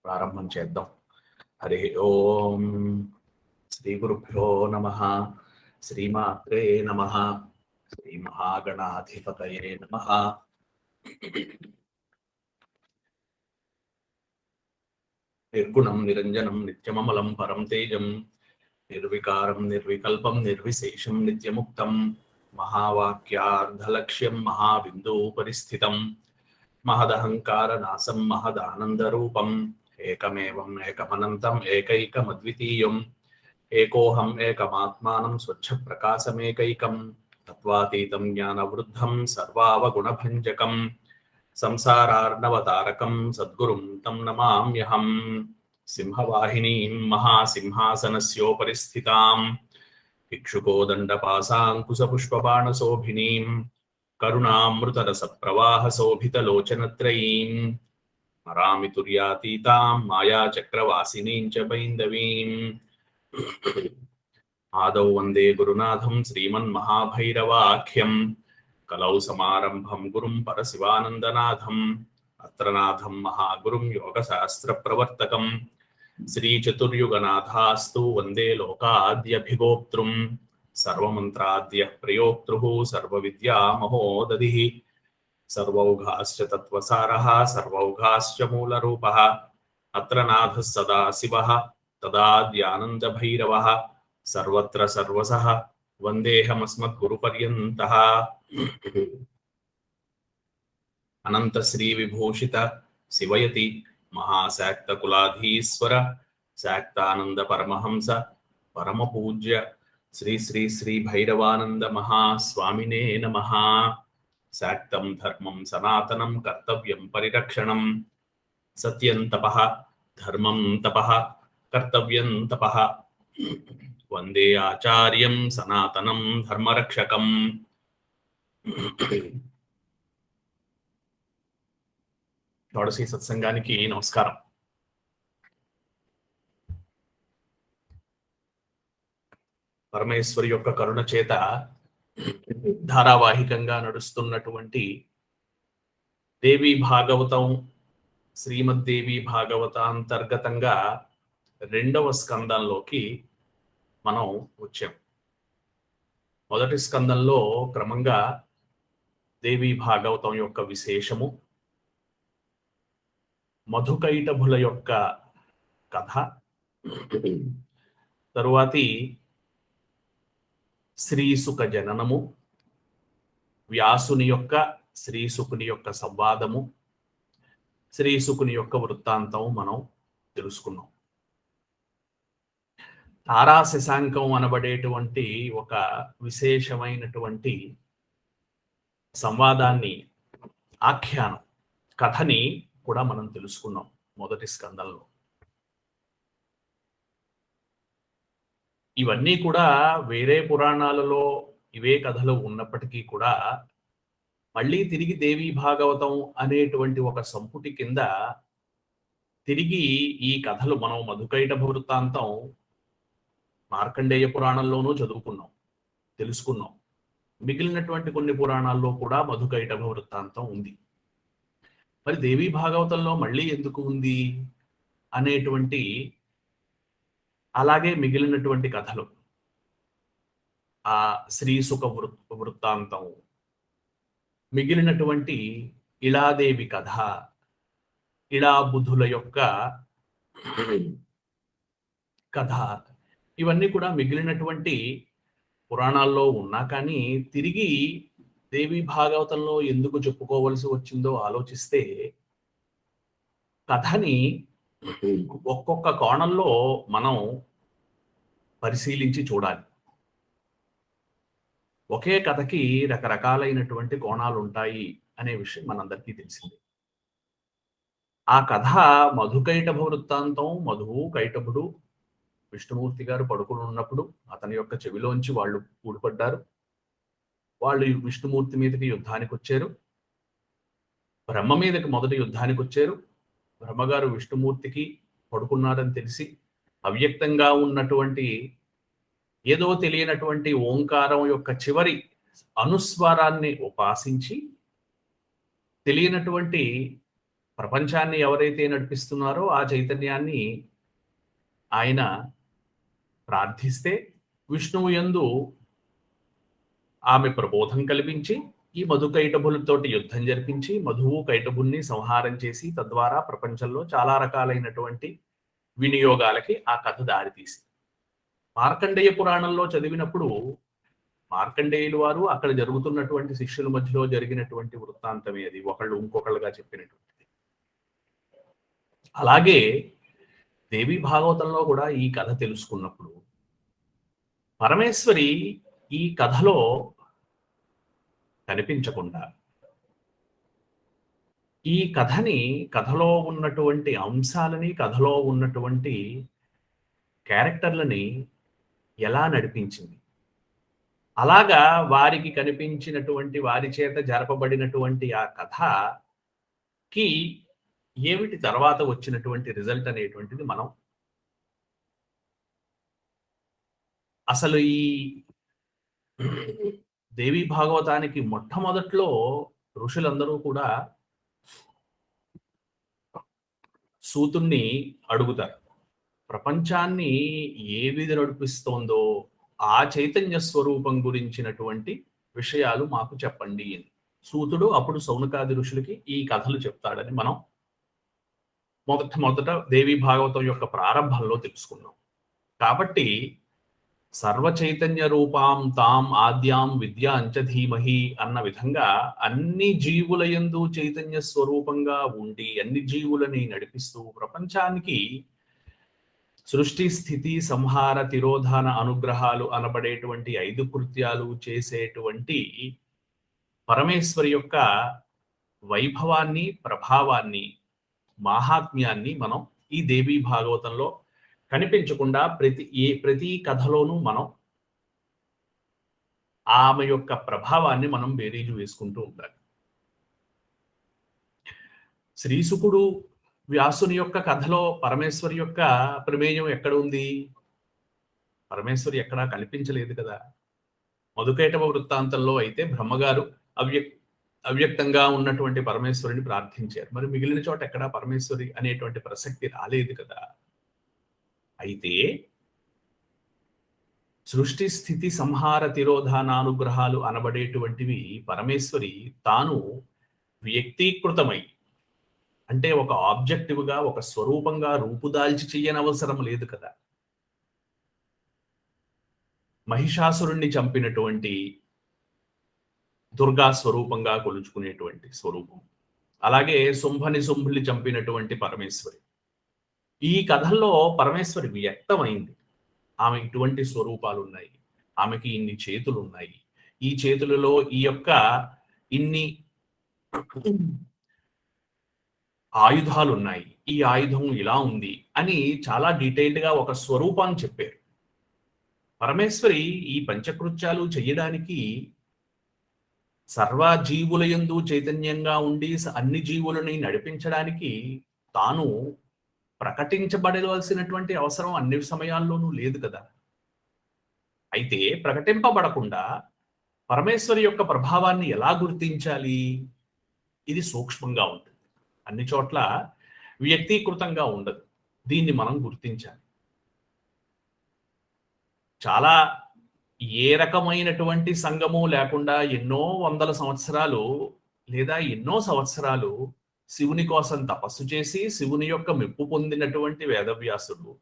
ప్రారంభం చేద్దాం. హరి ఓం. శ్రీ గురుభ్యో నమః. శ్రీమాత్రే నమః. శ్రీ మహాగణాధిపతయే నమః. నిర్గుణం నిరంజనం నిత్యమమలం పరం తేజం నిర్వికారం నిర్వికల్పం నిర్విశేషం నిత్యముక్తం మహావాక్యార్ధలక్ష్యం మహాబిందు పరిస్థితం మహదహంకార నాశం మహదానందరూపం ఏకమేవం ఏకమనంతం ఏకైకమద్వితీయం ఏకోహం ఏకమాత్మానం స్వచ్ఛ ప్రకాశమేకైకం తత్వాతీతం జ్ఞానవృద్ధం సర్వావగుణభంజకం సంసారార్ణవతారకం సద్గురుం తం నమామ్యహం. సింహవాహినీం మహాసింహాసనస్యోపరి స్థితాం ఇక్షుకోదండపాశాంకుశపుష్పబాణశోభినీం కరుణామృతరసప్రవాహశోభితలోచనత్రయీం స్మరామి తుర్యాతీతాం మాయాచక్రవాసినీం చ బైందవీం. ఆదౌ వందే గురునాథం శ్రీమన్మహాభైరవాఖ్యం కలౌ సమారంభం గురుం పరశివానందనాథం అత్రనాథం మహాగురుం యోగశాస్త్రప్రవర్తకం శ్రీచతుర్యుగనాథాస్తు వందే లోకాద్యభిగోప్తృం సర్వమంత్రాద్యః ప్రయోక్తృః సర్వవిద్యామహోదధిః సర్వౌఘాశ్చ తత్వసారః సర్వౌఘాశ్చ మూలరూపः అత్రనాథः సదాశివः తదాద్యానందభైరవः సర్వత్ర సర్వసః వందేహమస్మద్గురుపర్యంతః. అనంత శ్రీ విభూషిత శివయతి మహాశాక్త కులాధీశ్వర శాక్తానంద పరమహంస పరమ పూజ్య శ్రీ శ్రీ శ్రీ భైరవానంద మహాస్వామినే నమః. శాక్తం ధర్మం సనాతనం కర్తవ్యం పరిరక్షణం సత్యం తపః ధర్మం తపః కర్తవ్యం తపః వందే ఆచార్యం సనాతనం ధర్మరక్షకం. షోడశీ సత్సంగానికి నమస్కారం. పరమేశ్వరి యొక్క కరుణ చేత ధారావాహికంగా నడుస్తున్నటువంటి దేవీ భాగవతం శ్రీమద్దేవి భాగవత అంతర్గతంగా 2వ స్కందంలోకి మనం వచ్చాం. మొదటి స్కందంలో క్రమంగా దేవీ భాగవతం యొక్క విశేషము, మధుకైటభుల యొక్క కథ, తరువాతి శ్రీసుక జననము, వ్యాసుని యొక్క శ్రీసుకుని యొక్క సంవాదము, శ్రీసుకుని యొక్క వృత్తాంతం మనం తెలుసుకున్నాం. తారా శశాంకం అనబడేటువంటి ఒక విశేషమైనటువంటి సంవాదాన్ని, ఆఖ్యానం, కథని కూడా మనం తెలుసుకున్నాం మొదటి స్కందంలో. ఇవన్నీ కూడా వేరే పురాణాలలో ఇవే కథలు ఉన్నప్పటికీ కూడా మళ్ళీ తిరిగి దేవీ భాగవతం అనేటువంటి ఒక సంపుటి కింద తిరిగి ఈ కథలు మనం మధుకైటభ వృత్తాంతం మార్కండేయ పురాణంలోనూ చదువుకున్నాం, తెలుసుకున్నాం. మిగిలినటువంటి కొన్ని పురాణాల్లో కూడా మధుకైటభ వృత్తాంతం ఉంది. మరి దేవీ భాగవతంలో మళ్ళీ ఎందుకు ఉంది అనేటువంటి, అలాగే మిగిలినటువంటి కథలు, ఆ శ్రీసుక వృత్తాంతం, మిగిలినటువంటి ఇళాదేవి కథ, ఇళాబుధుల యొక్క కథ, ఇవన్నీ కూడా మిగిలినటువంటి పురాణాల్లో ఉన్నా కానీ తిరిగి దేవీ భాగవతంలో ఎందుకు చెప్పుకోవలసి వచ్చిందో ఆలోచిస్తే కథని ఒక్కొక్క కోణంలో మనం పరిశీలించి చూడాలి. ఒకే కథకి రకరకాలైనటువంటి కోణాలు ఉంటాయి అనే విషయం మనందరికీ తెలిసిందే. ఆ కథ మధుకైటభ వృత్తాంతం. మధువు కైటభుడు విష్ణుమూర్తి గారు పడుకుని ఉన్నప్పుడు అతని యొక్క చెవిలోంచి వాళ్ళు ఊడిపడ్డారు. వాళ్ళు విష్ణుమూర్తి మీదకి యుద్ధానికి వచ్చారు. బ్రహ్మ మీదకి మొదటి యుద్ధానికి వచ్చారు. బ్రహ్మగారు విష్ణుమూర్తికి పడుకున్నారని తెలిసి అవ్యక్తంగా ఉన్నటువంటి ఏదో తెలియనటువంటి ఓంకారం యొక్క చివరి అనుస్వారాన్ని ఉపాసించి తెలియనటువంటి ప్రపంచాన్ని ఎవరైతే నడిపిస్తున్నారో ఆ చైతన్యాన్ని ఆయన ప్రార్థిస్తే విష్ణువు యందు ఆమె ప్రబోధం కల్పించి ఈ మధుకైటభులతోటి యుద్ధం జరిపించి మధువు కైటభుల్ని సంహారం చేసి తద్వారా ప్రపంచంలో చాలా రకాలైనటువంటి వినియోగాలకి ఆ కథ దారితీసింది. మార్కండేయ పురాణంలో చదివినప్పుడు మార్కండేయులు వారు అక్కడ జరుగుతున్నటువంటి శిష్యుల మధ్యలో జరిగినటువంటి వృత్తాంతమే అది, ఒకళ్ళు ఇంకొకళ్ళుగా చెప్పినటువంటిది. అలాగే దేవి భాగవతంలో కూడా ఈ కథ తెలుసుకున్నప్పుడు పరమేశ్వరి ఈ కథలో కనిపించకుండా ఈ కథని, కథలో ఉన్నటువంటి అంశాలని, కథలో ఉన్నటువంటి క్యారెక్టర్లని ఎలా నడిపించింది, అలాగా వారికి కనిపించినటువంటి, వారి చేత జరపబడినటువంటి ఆ కథకి ఏమిటి తర్వాత వచ్చినటువంటి రిజల్ట్ అనేటువంటిది మనం అసలు ఈ దేవి భాగవతానికి మొట్టమొదట్లో ఋషులందరూ కూడా సూతుణ్ణి అడుగుతారు, ప్రపంచాన్ని ఏ విధి నడిపిస్తోందో ఆ చైతన్య స్వరూపం గురించినటువంటి విషయాలు మాకు చెప్పండి అని. సూతుడు అప్పుడు సౌనకాది ఋషులకి ఈ కథలు చెప్తాడని మనం మొదట దేవి భాగవతం యొక్క ప్రారంభంలో తెలుసుకున్నాం. కాబట్టి సర్వ చైతన్య రూపాం తాం ఆద్యాం విద్యాంచ ధీమహి అన్న విధంగా అన్ని జీవుల యందు చైతన్య స్వరూపంగా ఉండి అన్ని జీవులని నడిపిస్తూ ప్రపంచానికి సృష్టి స్థితి సంహార తిరోధాన అనుగ్రహాలు అనబడేటువంటి 5 కృత్యాలు చేసేటువంటి పరమేశ్వరి యొక్క వైభవాన్ని, ప్రభావాన్ని, మాహాత్మ్యాన్ని మనం ఈ దేవి భాగవతంలో కనిపించకుండా ప్రతి కథలోనూ మనం ఆమె యొక్క ప్రభావాన్ని మనం బేరీజు వేసుకుంటూ ఉండాలి. శ్రీశుకుడు వ్యాసుని యొక్క కథలో పరమేశ్వరి యొక్క ప్రమేయం ఎక్కడ ఉంది? పరమేశ్వరి ఎక్కడా కనిపించలేదు కదా. మధుకైటవ వృత్తాంతంలో అయితే బ్రహ్మగారు అవ్యక్తంగా ఉన్నటువంటి పరమేశ్వరిని ప్రార్థించారు. మరి మిగిలిన చోట ఎక్కడా పరమేశ్వరి అనేటువంటి ప్రసక్తి రాలేదు కదా. అయితే సృష్టి స్థితి సంహార తిరోధానానుగ్రహాలు అనబడేటువంటివి పరమేశ్వరి తాను వ్యక్తీకృతమై, అంటే ఒక ఆబ్జెక్టివ్గా, ఒక స్వరూపంగా రూపుదాల్చి చెయ్యనవసరం లేదు కదా. మహిషాసురుణ్ణి చంపినటువంటి దుర్గా స్వరూపంగా కొలుచుకునేటువంటి స్వరూపం, అలాగే శుంభుల్ని చంపినటువంటి పరమేశ్వరి. ఈ కథల్లో పరమేశ్వరి వ్యక్తమైంది. ఆమె ఇటువంటి స్వరూపాలు ఉన్నాయి, ఆమెకి ఇన్ని చేతులు ఉన్నాయి, ఈ చేతులలో ఈ యొక్క ఇన్ని ఆయుధాలు ఉన్నాయి, ఈ ఆయుధం ఇలా ఉంది అని చాలా డీటెయిల్డ్ గా ఒక స్వరూపాన్ని చెప్పారు. పరమేశ్వరి ఈ పంచకృత్యాలు చెయ్యడానికి సర్వజీవులయందు చైతన్యంగా ఉండి అన్ని జీవులని నడిపించడానికి తాను ప్రకటించబడవలసినటువంటి అవసరం అన్ని సమయాల్లోనూ లేదు కదా. అయితే ప్రకటింపబడకుండా పరమేశ్వరి యొక్క ప్రభావాన్ని ఎలా గుర్తించాలి? ఇది సూక్ష్మంగా ఉంటుంది, అన్ని చోట్ల వ్యక్తీకృతంగా ఉండదు. దీన్ని మనం గుర్తించాలి. చాలా ఏ రకమైనటువంటి సంఘము లేకుండా ఎన్నో వందల సంవత్సరాలు లేదా ఎన్నో సంవత్సరాలు శివుని కోసం తపస్సు చేసి శివుని యొక్క మెప్పు పొందినటువంటి వేదవ్యాసుడు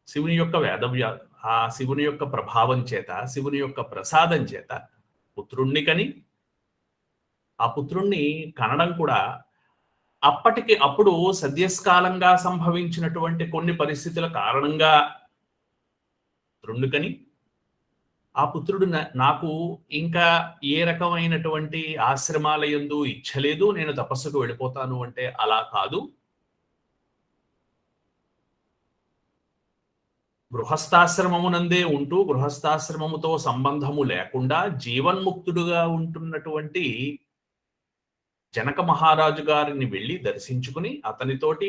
శివుని యొక్క ప్రభావం చేత, శివుని యొక్క ప్రసాదం చేత పుత్రుణ్ణి కని, ఆ పుత్రుణ్ణి కనడం కూడా అప్పుడు సద్యస్కాలంగా సంభవించినటువంటి కొన్ని పరిస్థితుల కారణంగా పుత్రుణ్ణి కని, ఆ పుత్రుడు నాకు ఇంకా ఏ రకమైనటువంటి ఆశ్రమాలయందు ఇచ్చలేదు, నేను తపస్సుకు వెళ్ళిపోతాను అంటే అలా కాదు. గృహస్థాశ్రమమునందే ఉంటూ గృహస్థాశ్రమముతో సంబంధము లేకుండా జీవన్ముక్తుడుగా ఉంటున్నటువంటి జనక మహారాజు గారిని వెళ్ళి దర్శించుకుని అతనితోటి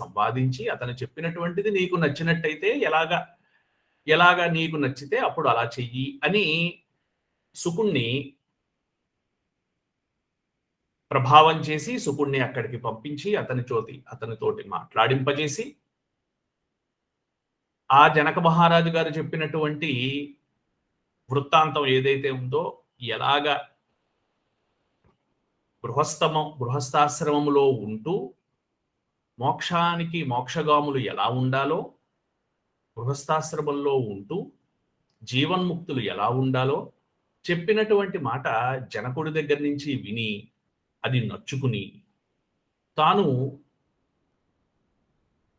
సంవాదించి అతను చెప్పినటువంటిది నీకు నచ్చినట్టయితే ఎలాగా నీకు నచ్చితే అప్పుడు అలా చెయ్యి అని శుకుణ్ణి ప్రభావం చేసి శుకుడిని అక్కడికి పంపించి అతనితోటి మాట్లాడింపజేసి ఆ జనక మహారాజు గారు చెప్పినటువంటి వృత్తాంతం ఏదైతే ఉందో ఎలాగా గృహస్థాశ్రమములో ఉంటూ మోక్షగాములు ఎలా ఉండాలో, గృహస్థాశ్రమంలో ఉంటూ జీవన్ముక్తులు ఎలా ఉండాలో చెప్పినటువంటి మాట జనకుడి దగ్గర నుంచి విని అది నచ్చుకుని తాను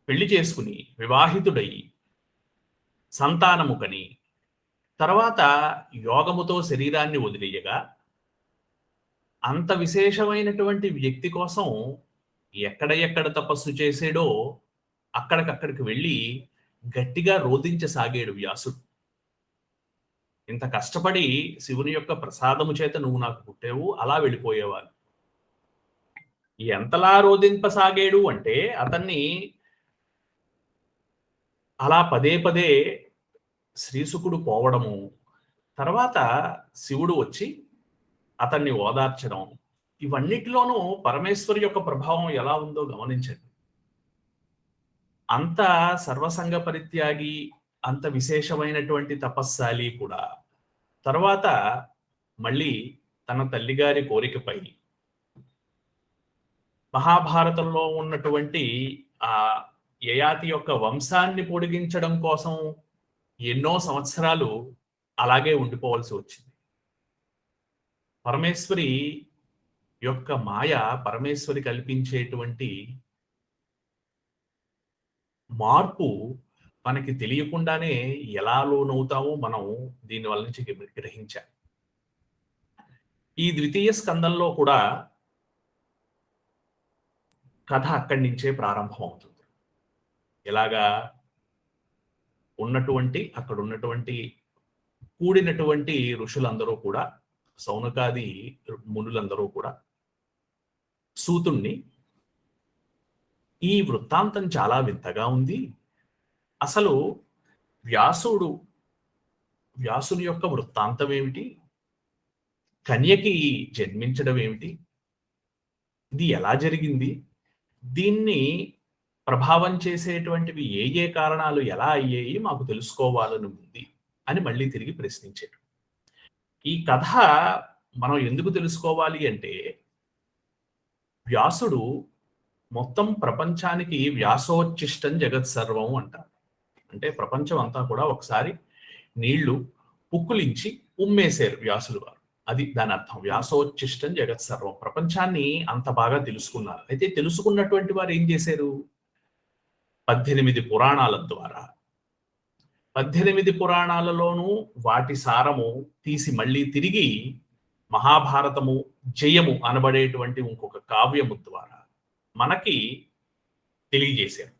పెళ్లి చేసుకుని వివాహితుడై సంతానము కని తర్వాత యోగముతో శరీరాన్ని వదిలేయగా అంత విశేషమైనటువంటి వ్యక్తి కోసం ఎక్కడ తపస్సు చేసాడో అక్కడికి వెళ్ళి గట్టిగా రోధించసాగాడు వ్యాసుడు. ఇంత కష్టపడి శివుని యొక్క ప్రసాదము చేత నువ్వు నాకు పుట్టావు, అలా వెళ్ళిపోయేవారు. ఎంతలా రోధింపసాగాడు అంటే అతన్ని అలా పదే పదే శ్రీశుకుడు పోవడము, తర్వాత శివుడు వచ్చి అతన్ని ఓదార్చడం, ఇవన్నిటిలోనూ పరమేశ్వరి యొక్క ప్రభావం ఎలా ఉందో గమనించండి. అంత సర్వసంగ పరిత్యాగి, అంత విశేషమైనటువంటి తపస్శాలి కూడా తర్వాత మళ్ళీ తన తల్లిగారి కోరికపై మహాభారతంలో ఉన్నటువంటి ఆ యయాతి యొక్క వంశాన్ని పొడిగించడం కోసం ఎన్నో సంవత్సరాలు అలాగే ఉండిపోవాల్సి వచ్చింది. పరమేశ్వరి యొక్క మాయ, పరమేశ్వరి కల్పించేటువంటి మార్పు మనకి తెలియకుండానే ఎలా లోనవుతామో మనం దీనివల్ల నుంచి గ్రహించాం. ఈ ద్వితీయ స్కందంలో కూడా కథ అక్కడి నుంచే ప్రారంభం అవుతుంది. ఎలాగా అక్కడ ఉన్నటువంటి కూడినటువంటి ఋషులందరూ కూడా, సౌనకాది మునులందరూ కూడా సూతుణ్ణి, ఈ వృత్తాంతం చాలా వింతగా ఉంది, అసలు వ్యాసుని యొక్క వృత్తాంతం ఏమిటి, కన్యకి జన్మించడం ఏమిటి, ఇది ఎలా జరిగింది, దీన్ని ప్రభావం చేసేటువంటివి ఏ కారణాలు ఎలా అయ్యాయి మాకు తెలుసుకోవాలని ఉంది అని మళ్ళీ తిరిగి ప్రశ్నించాడు. ఈ కథ మనం ఎందుకు తెలుసుకోవాలి అంటే, వ్యాసుడు మొత్తం ప్రపంచానికి వ్యాసోచ్చిష్టం జగత్ సర్వం అంటారు. అంటే ప్రపంచం అంతా కూడా ఒకసారి నీళ్లు పుక్కులించి ఉమ్మేశారు వ్యాసులు వారు. అది దాని అర్థం. వ్యాసోచ్చిష్టం జగత్ సర్వం. ప్రపంచాన్ని అంత బాగా తెలుసుకున్నారు. అయితే తెలుసుకున్నటువంటి వారు ఏం చేశారు? 18 పురాణాల ద్వారా, 18 పురాణాలలోనూ వాటి సారము తీసి మళ్ళీ తిరిగి మహాభారతము జయము అనబడేటువంటి ఇంకొక కావ్యము ద్వారా మనకి తెలియజేశారు.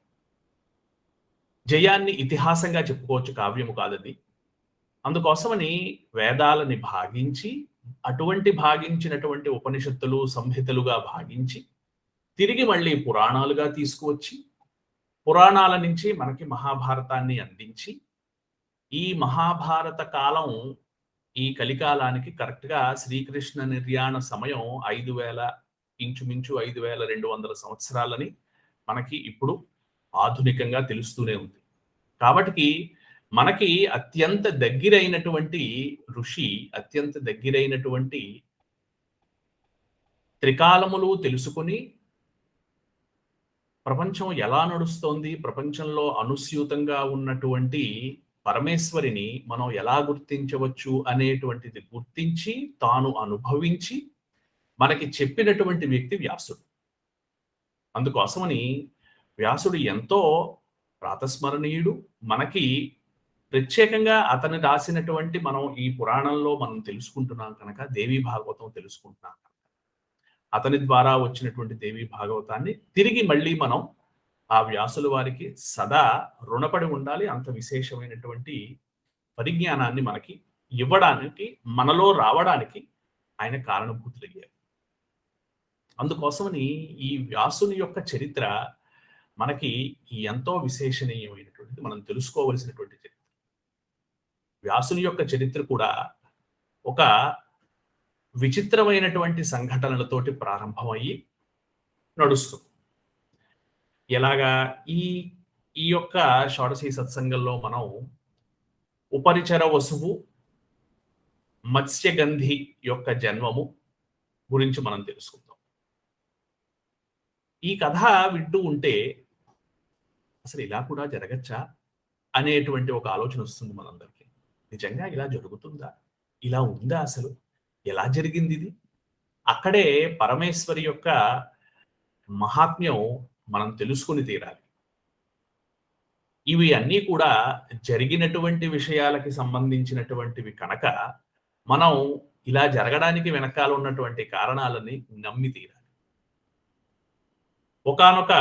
జయాన్ని ఇతిహాసంగా చెప్పుకోవచ్చు, కావ్యము కాదది. అందుకోసమని వేదాలని భాగించి, అటువంటి భాగించినటువంటి ఉపనిషత్తులు సంహితలుగా భాగించి తిరిగి మళ్ళీ పురాణాలుగా తీసుకువచ్చి, పురాణాల నుంచి మనకి మహాభారతాన్ని అందించి, ఈ మహాభారత కాలం ఈ కలికాలానికి కరెక్ట్గా శ్రీకృష్ణ నిర్యాణ సమయం 5000 ఇంచుమించు 5200 సంవత్సరాలని మనకి ఇప్పుడు ఆధునికంగా తెలుస్తూనే ఉంది. కాబట్టి మనకి అత్యంత దగ్గరైనటువంటి ఋషి, అత్యంత దగ్గరైనటువంటి త్రికాలములు తెలుసుకుని ప్రపంచం ఎలా నడుస్తోంది, ప్రపంచంలో అనుస్యూతంగా ఉన్నటువంటి పరమేశ్వరిని మనం ఎలా గుర్తించవచ్చు అనేటువంటిది గుర్తించి తాను అనుభవించి మనకి చెప్పినటువంటి వ్యక్తి వ్యాసుడు. అందుకోసమని వ్యాసుడు ఎంతో ప్రాతస్మరణీయుడు. మనకి ప్రత్యేకంగా అతను రాసినటువంటి మనం ఈ పురాణంలో మనం తెలుసుకుంటున్నాం కనుక, దేవీ భాగవతం తెలుసుకుంటున్నాం కనుక, అతని ద్వారా వచ్చినటువంటి దేవీ భాగవతాన్ని తిరిగి మళ్ళీ మనం ఆ వ్యాసుల వారికి సదా రుణపడి ఉండాలి. అంత విశేషమైనటువంటి పరిజ్ఞానాన్ని మనకి ఇవ్వడానికి, మనలో రావడానికి ఆయన కారణభూతులయ్యారు. అందుకోసమని ఈ వ్యాసుని యొక్క చరిత్ర మనకి ఎంతో విశేషణీయమైనటువంటిది, మనం తెలుసుకోవలసినటువంటి చరిత్ర. వ్యాసుని యొక్క చరిత్ర కూడా ఒక విచిత్రమైనటువంటి సంఘటనలతోటి ప్రారంభమయ్యి నడుస్తుంది. ఎలాగా ఈ ఈ యొక్క షోడశీ సత్సంగంలో మనం ఉపరిచర వసువు, మత్స్యగంధి యొక్క జన్మము గురించి మనం తెలుసుకుందాం. ఈ కథ వింటూ ఉంటే అసలు ఇలా కూడా జరగచ్చా అనేటువంటి ఒక ఆలోచన వస్తుంది మనందరికీ. నిజంగా ఇలా జరుగుతుందా? ఇలా ఉందా అసలు? ఎలా జరిగింది ఇది? అక్కడే పరమేశ్వరి యొక్క మహాత్మ్యం మనం తెలుసుకొని తీరాలి. ఇవి అన్నీ కూడా జరిగినటువంటి విషయాలకి సంబంధించినటువంటివి కనుక మనం ఇలా జరగడానికి వెనకాల ఉన్నటువంటి కారణాలని నమ్మి తీరాలి. ఒకానొక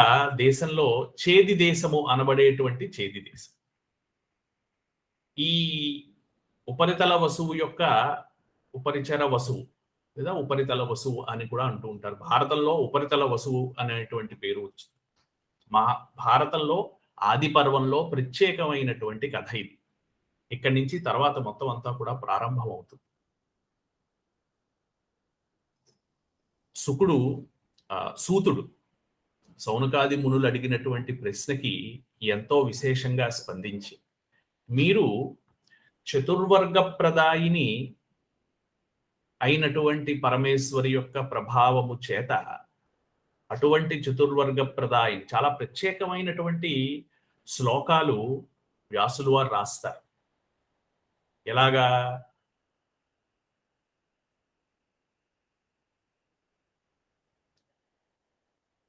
దేశంలో చేది దేశము అనబడేటువంటి చేది దేశం. ఈ ఉపరితల వసువు యొక్క ఉపరిచర వసువు లేదా ఉపరితల వసువు అని కూడా అంటూ ఉంటారు. భారతంలో ఉపరితల వసువు అనేటువంటి పేరు వచ్చింది. భారతంలో ఆది పర్వంలో ప్రత్యేకమైనటువంటి కథ ఇది. ఇక్కడి నుంచి తర్వాత మొత్తం అంతా కూడా ప్రారంభం అవుతుంది. సూతుడు సౌనకాది మునులు అడిగినటువంటి ప్రశ్నకి ఎంతో విశేషంగా స్పందించి, మీరు చతుర్వర్గ ప్రదాయిని అయినటువంటి పరమేశ్వరి యొక్క ప్రభావము చేత అటువంటి చతుర్వర్గ ప్రదాయిని చాలా ప్రత్యేకమైనటువంటి శ్లోకాలు వ్యాసులు వారు రాస్తారు. ఎలాగా?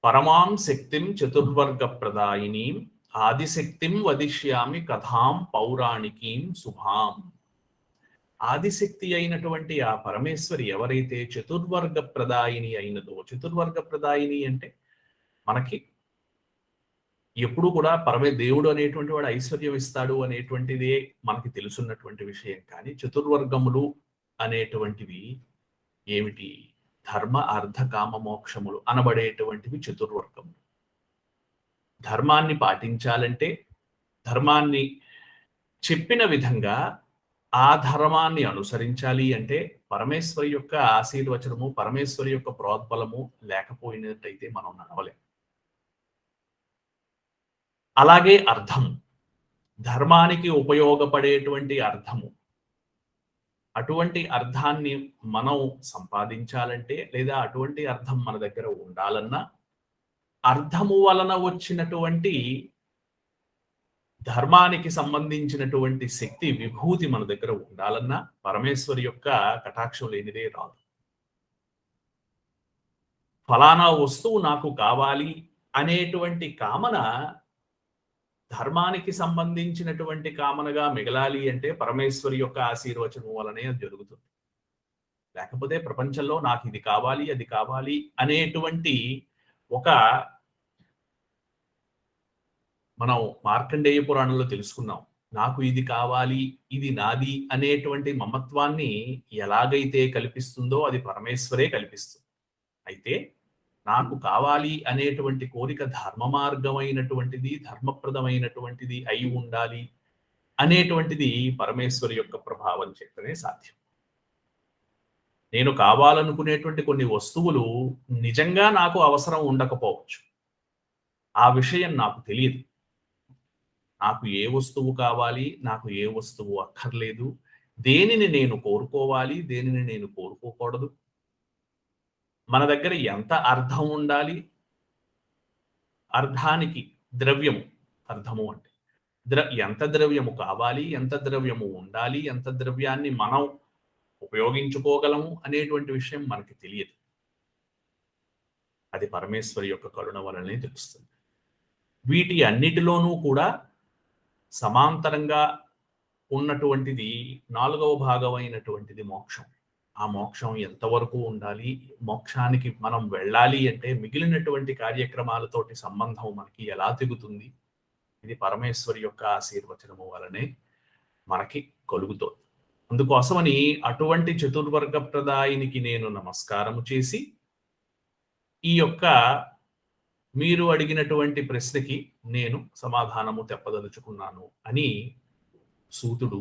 పరమాం శక్తిం చతుర్వర్గ ప్రదాయినీం ఆదిశక్తిం వదిష్యామి కథాం పౌరాణికీం శుభాం. ఆదిశక్తి అయినటువంటి ఆ పరమేశ్వరి ఎవరైతే చతుర్వర్గ ప్రదాయిని అయినదో, చతుర్వర్గ ప్రదాయిని అంటే మనకి ఎప్పుడు కూడా దేవుడు అనేటువంటి వాడు ఐశ్వర్యం ఇస్తాడు అనేటువంటిదే మనకి తెలుసున్నటువంటి విషయం. కానీ చతుర్వర్గములు అనేటువంటివి ఏమిటి? ధర్మ అర్థ కామ మోక్షములు అనబడేటువంటివి చతుర్వర్గములు. ధర్మాన్ని పాటించాలంటే, ధర్మాన్ని చెప్పిన విధంగా ఆ ధర్మాన్ని అనుసరించాలి అంటే పరమేశ్వరి యొక్క ఆశీర్వచనము, పరమేశ్వరి యొక్క ప్రోద్బలము లేకపోయినట్టయితే మనం నడవలేం. అలాగే అర్థము, ధర్మానికి ఉపయోగపడేటువంటి అర్థము, అటువంటి అర్థాన్ని మనం సంపాదించాలంటే లేదా అటువంటి అర్థం మన దగ్గర ఉండాలన్నా, అర్థము వలన వచ్చినటువంటి ధర్మానికి సంబంధించినటువంటి శక్తి విభూతి మన దగ్గర ఉండాలన్నా పరమేశ్వరి యొక్క కటాక్షం లేనిదే రాదు. ఫలానా వస్తువు నాకు కావాలి అనేటువంటి కామన ధర్మానికి సంబంధించినటువంటి కామనగా మిగలాలి అంటే పరమేశ్వరి యొక్క ఆశీర్వచనం వలనే అది జరుగుతుంది. లేకపోతే ప్రపంచంలో నాకు ఇది కావాలి, అది కావాలి అనేటువంటి ఒక, మనం మార్కండేయ పురాణంలో తెలుసుకున్నాం, నాకు ఇది కావాలి, ఇది నాది అనేటువంటి మమత్వాన్ని ఎలాగైతే కల్పిస్తుందో అది పరమేశ్వరే కల్పిస్తుంది. అయితే నాకు కావాలి అనేటువంటి కోరిక ధర్మ మార్గమైనటువంటిది, ధర్మప్రదమైనటువంటిది అయి ఉండాలి అనేటువంటిది పరమేశ్వరి యొక్క ప్రభావం చేతనే సాధ్యం. నేను కావాలనుకునేటువంటి కొన్ని వస్తువులు నిజంగా నాకు అవసరం ఉండకపోవచ్చు. ఆ విషయం నాకు తెలియదు. నాకు ఏ వస్తువు కావాలి, నాకు ఏ వస్తువు అక్కర్లేదు, దేనిని నేను కోరుకోవాలి, దేనిని నేను కోరుకోకూడదు, మన దగ్గర ఎంత అర్థం ఉండాలి, అర్థానికి ద్రవ్యము, అర్థము అంటే ఎంత ద్రవ్యము కావాలి, ఎంత ద్రవ్యము ఉండాలి, ఎంత ద్రవ్యాన్ని మనం ఉపయోగించుకోగలము అనేటువంటి విషయం మనకి తెలియదు. అది పరమేశ్వరి యొక్క కరుణ వలనే తెలుస్తుంది. వీటి అన్నిటిలోనూ కూడా సమాంతరంగా ఉన్నటువంటిది 4వ భాగమైనటువంటిది మోక్షం. ఆ మోక్షం ఎంతవరకు ఉండాలి, మోక్షానికి మనం వెళ్ళాలి అంటే మిగిలినటువంటి కార్యక్రమాలతోటి సంబంధం మనకి ఎలా తెగుతుంది, ఇది పరమేశ్వరి యొక్క ఆశీర్వచనము వలనే మనకి కలుగుతోంది. అందుకోసమని అటువంటి చతుర్వర్గ ప్రదాయినికి నేను నమస్కారము చేసి ఈ యొక్క మీరు అడిగినటువంటి ప్రశ్నకి నేను సమాధానము తెప్పదలుచుకున్నాను అని సూతుడు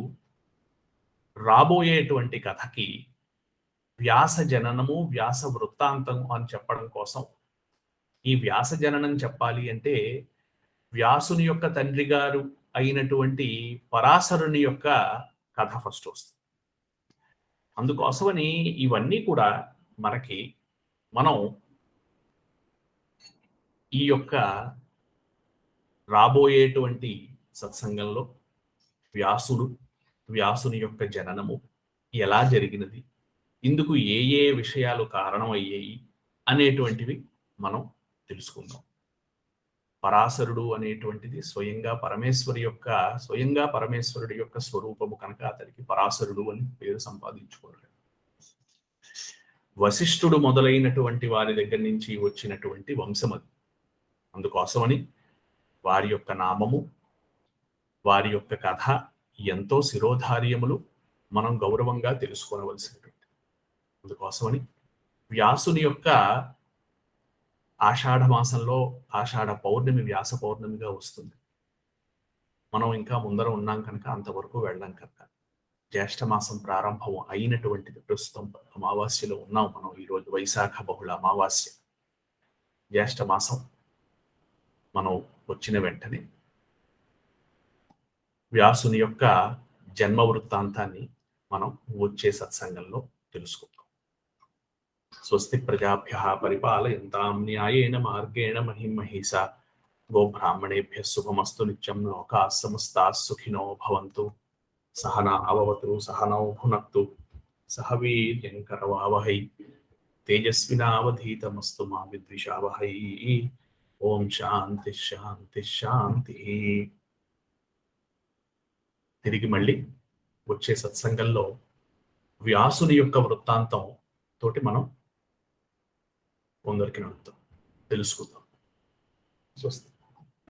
రాబోయేటువంటి కథకి వ్యాస జననము, వ్యాస వృత్తాంతం అని చెప్పడం కోసం, ఈ వ్యాస జననం చెప్పాలి అంటే వ్యాసుని యొక్క తండ్రి గారు అయినటువంటి పరాశరుని యొక్క కథ ఫస్ట్ వస్తుంది. అందుకోసమని ఇవన్నీ కూడా మనకి మనం ఈ యొక్క రాబోయేటువంటి సత్సంగంలో వ్యాసుని యొక్క జననము ఎలా జరిగినది, ఇందుకు ఏ ఏ విషయాలు కారణం అయ్యాయి అనేటువంటివి మనం తెలుసుకుందాం. పరాశరుడు అనేటువంటిది స్వయంగా పరమేశ్వరుడి యొక్క స్వరూపము కనుక అతనికి పరాశరుడు అని పేరు సంపాదించుకోలేదు. వశిష్ఠుడు మొదలైనటువంటి వారి దగ్గర నుంచి వచ్చినటువంటి వంశం అది. అందుకోసమని వారి యొక్క నామము, వారి యొక్క కథ ఎంతో శిరోధార్యములు మనం గౌరవంగా తెలుసుకోవలసినటువంటి. అందుకోసమని వ్యాసుని యొక్క ఆషాఢ మాసంలో ఆషాఢ పౌర్ణమి వ్యాస పౌర్ణమిగా వస్తుంది. మనం ఇంకా ముందర ఉన్నాం కనుక అంతవరకు వెళ్ళాం కనుక జ్యేష్ఠ మాసం ప్రారంభం అయినటువంటిది. ప్రస్తుతం అమావాస్యలో ఉన్నాం మనం ఈరోజు, వైశాఖ బహుళ అమావాస్య. జ్యేష్ఠ మాసం మనం వచ్చిన వెంటనే వ్యాసుని యొక్క జన్మ వృత్తాంతాన్ని మనం వచ్చే సత్సంగంలో తెలుసుకుందాం. స్వస్తి ప్రజాభ్యః పరిపాలయంతాం న్యాయేన మార్గేణ మహిమహీసా గోబ్రాహ్మణేభ్యः శుభమస్తు నిత్యం. లోకాः సమస్తాः సుఖినో భవంతు. సహనా అవవతు సహనౌ భునక్తు. సహ వీర్యం కరవావహై తేజస్వినావధీతమస్తు మా విద్విషావహై. ఓం శాంతి శాంతి శాంతి. తిరిగి మళ్ళీ వచ్చే సత్సంగంలో వ్యాసుని యొక్క వృత్తాంతం తోటి మనం కొందరికి నడుపుతాం, తెలుసుకుందాం. స్వస్తి.